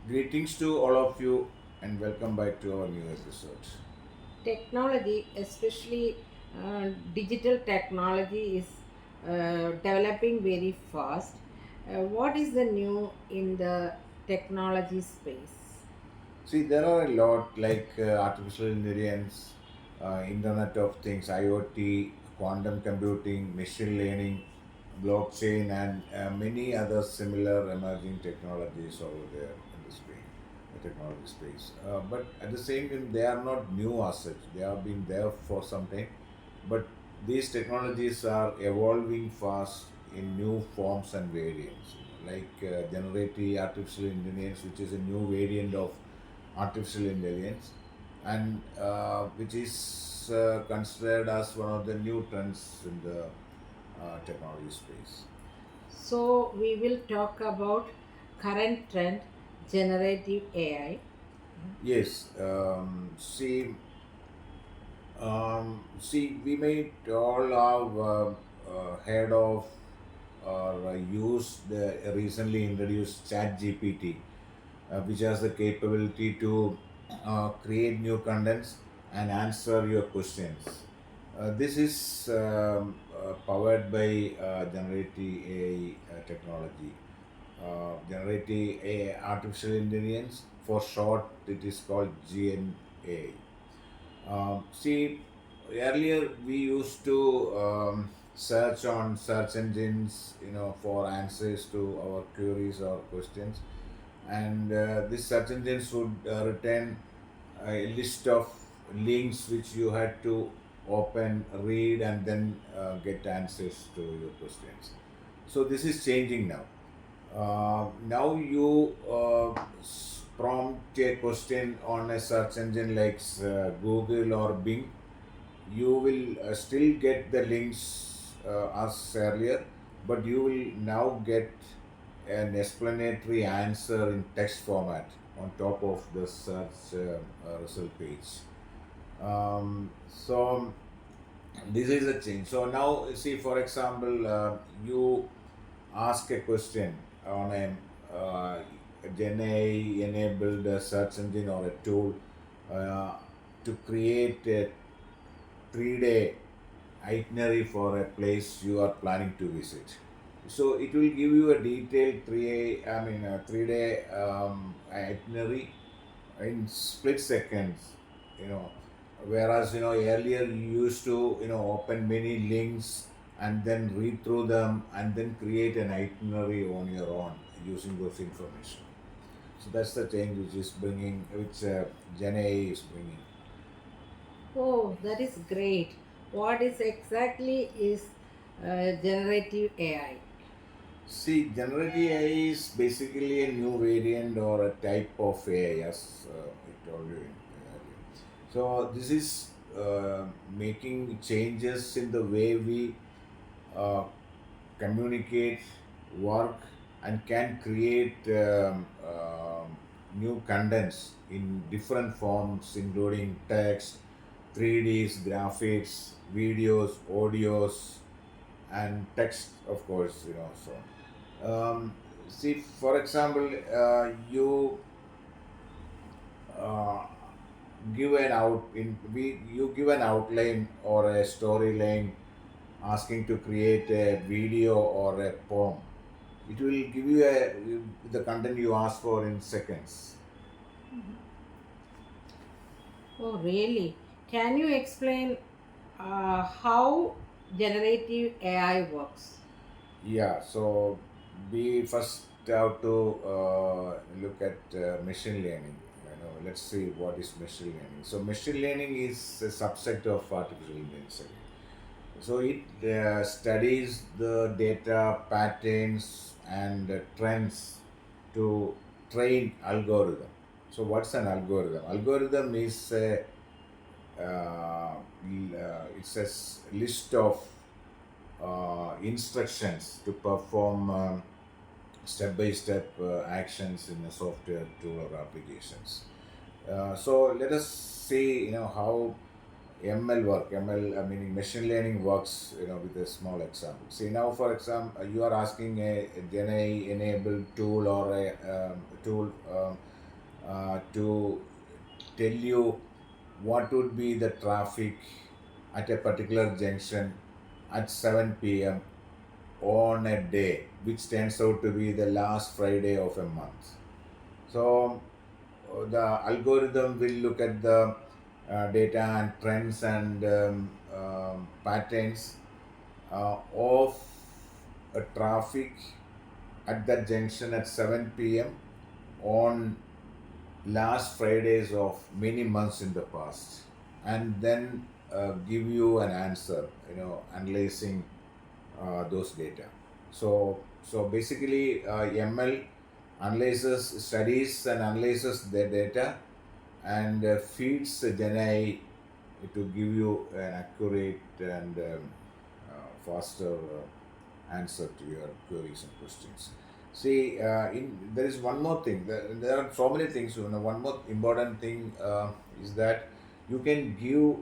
Greetings to all of you and welcome back to our new episode. Technology, especially digital technology, is developing very fast. What is the new in the technology space? See, there are a lot like artificial intelligence, Internet of Things, IoT, quantum computing, machine learning, blockchain, and many other similar emerging technologies over there in the technology space. But at the same time, they are not new as such. They have been there for some time. But these technologies are evolving fast in new forms and variants. Like generative artificial intelligence, which is a new variant of artificial intelligence, and which is considered as one of the new trends in the technology space. So, we will talk about current trend generative AI. Yes, we may all have heard of or used the recently introduced Chat GPT, which has the capability to create new contents and answer your questions. This is powered by generative AI technology. Generative AI, artificial intelligence, for short, it is called GenAI. Earlier we used to search on search engines, for answers to our queries or questions, and this search engines would return a list of links which you had to open, read, and then get answers to your questions. So this is changing now. Now you prompt a question on a search engine like Google or Bing. You will still get the links as earlier, but you will now get an explanatory answer in text format on top of the search result page. So this is a change. So now, see, for example, you ask a question on a GenAI enabled search engine or a tool uh, to create a 3-day itinerary for a place you are planning to visit. So it will give you a detailed 3-day itinerary in split seconds. You know, whereas earlier you used to open many links and then read through them and then create an itinerary on your own using those information. So that's the change which Gen AI is bringing. Oh, that is great. What is exactly is generative AI? See, generative AI is basically a new variant or a type of AI, as I told you earlier. So this is making changes in the way we uh, communicate, work, and can create new contents in different forms, including text, 3Ds, graphics, videos, audios, and text, of course. See, for example, uh, you give an outline or a storyline asking to create a video or a poem. It will give you the content you ask for in seconds. Oh, really? Can you explain how generative AI works? Yeah, so we first have to look at machine learning. Let's see what is machine learning. So machine learning is a subset of artificial intelligence. So it studies the data patterns and trends to train algorithm. So what's an algorithm? Algorithm is it's a list of instructions to perform step by step actions in a software tool or applications. So let us see, how ML work. ML, meaning machine learning works, with a small example. See now, for example, you are asking a Gen AI enabled tool or a tool. to tell you what would be the traffic at a particular junction at 7 p.m. on a day, which turns out to be the last Friday of a month. So the algorithm will look at the data and trends and patterns of a traffic at that junction at 7 p.m. on last Fridays of many months in the past, and then give you an answer, analyzing those data. So basically, ML analyzes, studies and analyzes the data and feeds GenAI to give you an accurate and faster answer to your queries and questions. See, there is one more thing. There are so many things. One more important thing is that you can give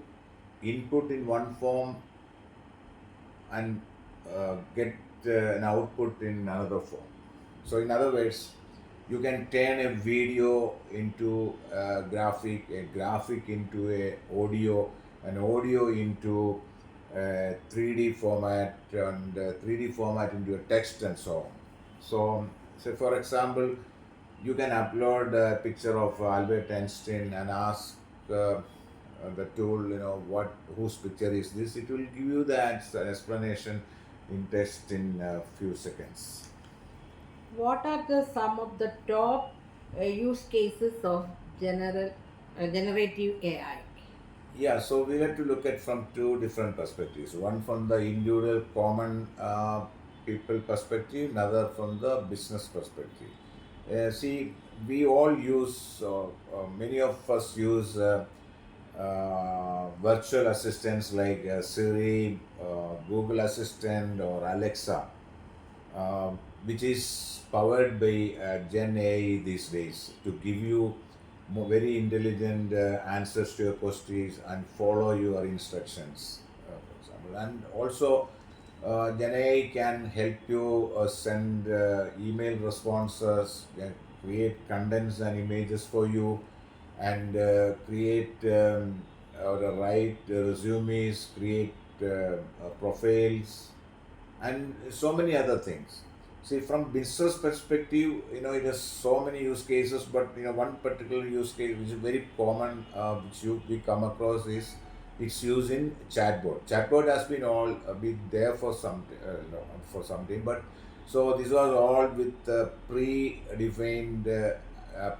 input in one form and get an output in another form. So, in other words, you can turn a video into a graphic into a audio, an audio into a 3D format, and 3D format into a text and so on. So, say for example, you can upload a picture of Albert Einstein and ask the tool, what whose picture is this? It will give you that explanation in text in a few seconds. What are the some of the top use cases of generative AI? Yeah, so we have to look at from two different perspectives. One from the individual common people perspective, another from the business perspective. See, we all use, many of us use virtual assistants like Siri, Google Assistant, or Alexa, which is powered by Gen AI these days to give you very intelligent answers to your questions and follow your instructions, for example. And also, Gen AI can help you send email responses, create contents and images for you, and create or write resumes, create profiles, and so many other things. See, from business perspective, it has so many use cases, but one particular use case which is very common, which we come across is its use in chatbot. Chatbot has been all been there for for some time, but so this was all with pre-defined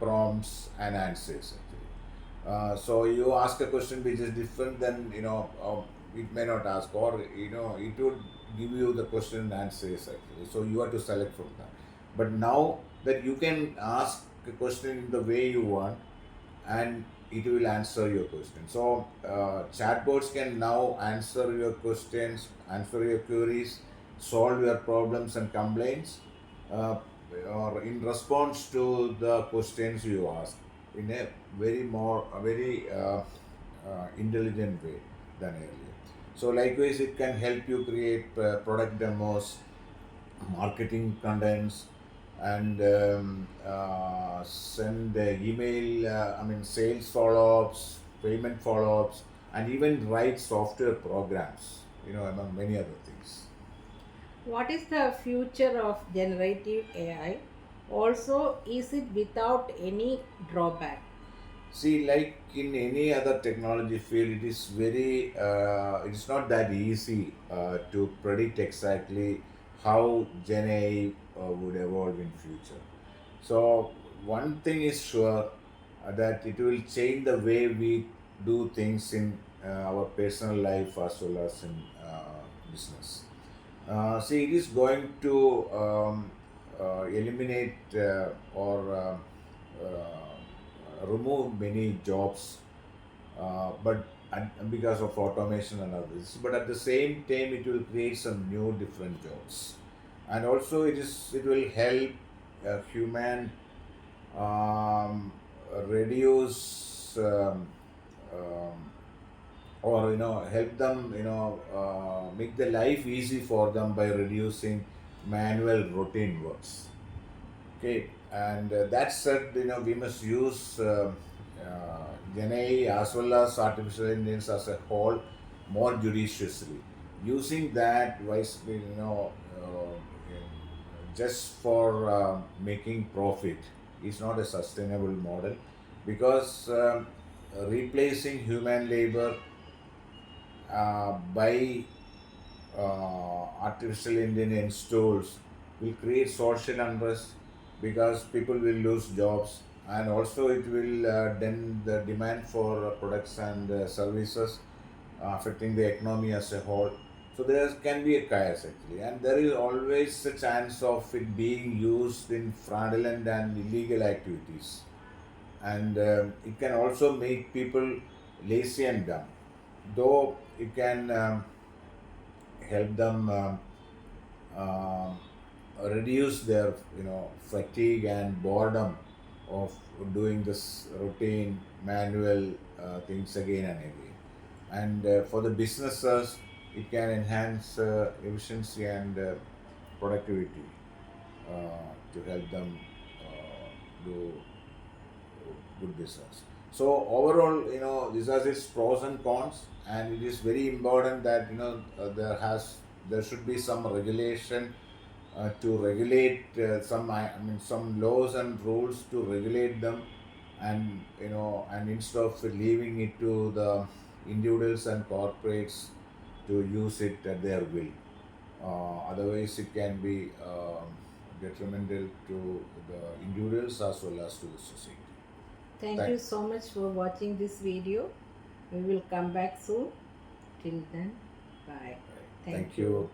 prompts and answers actually. So you ask a question which is different, then it may not ask, or it would give you the question and answers actually. So you have to select from that. But now that you can ask a question in the way you want, and it will answer your question. So chatbots can now answer your questions, answer your queries, solve your problems and complaints, uh, or in response to the questions you ask in a very intelligent way than earlier. So likewise, it can help you create product demos, marketing contents, and send email, sales follow-ups, payment follow-ups, and even write software programs, among many other things. What is the future of generative AI? Also, is it without any drawback? See, like in any other technology field, it's not that easy to predict exactly how Gen AI would evolve in future. So one thing is sure, that it will change the way we do things in our personal life as well as in business. See, it is going to eliminate or remove many jobs, but and because of automation and others. But at the same time, it will create some new different jobs, and also it will help human um, reduce um, or help them, make the life easy for them by reducing manual routine works. Okay. And that said, we must use GenAI as well as artificial intelligence as a whole more judiciously. Using that wisely, just for making profit is not a sustainable model, because replacing human labor by artificial intelligence tools will create social unrest, because people will lose jobs, and also it will then the demand for products and services, affecting the economy as a whole. So there can be a chaos actually, and there is always a chance of it being used in fraudulent and illegal activities, and it can also make people lazy and dumb, though it can help them um, reduce their fatigue and boredom of doing this routine manual things again and again. And for the businesses, it can enhance efficiency and productivity, to help them do good business. So overall, this has its pros and cons, and it is very important that there should be some regulation to regulate some laws and rules to regulate them, and instead of leaving it to the individuals and corporates to use it at their will. Otherwise, it can be detrimental to the individuals as well as to the society. Thank Thank, you so much for watching this video. We will come back soon. Till then, bye. Thank thank you. you.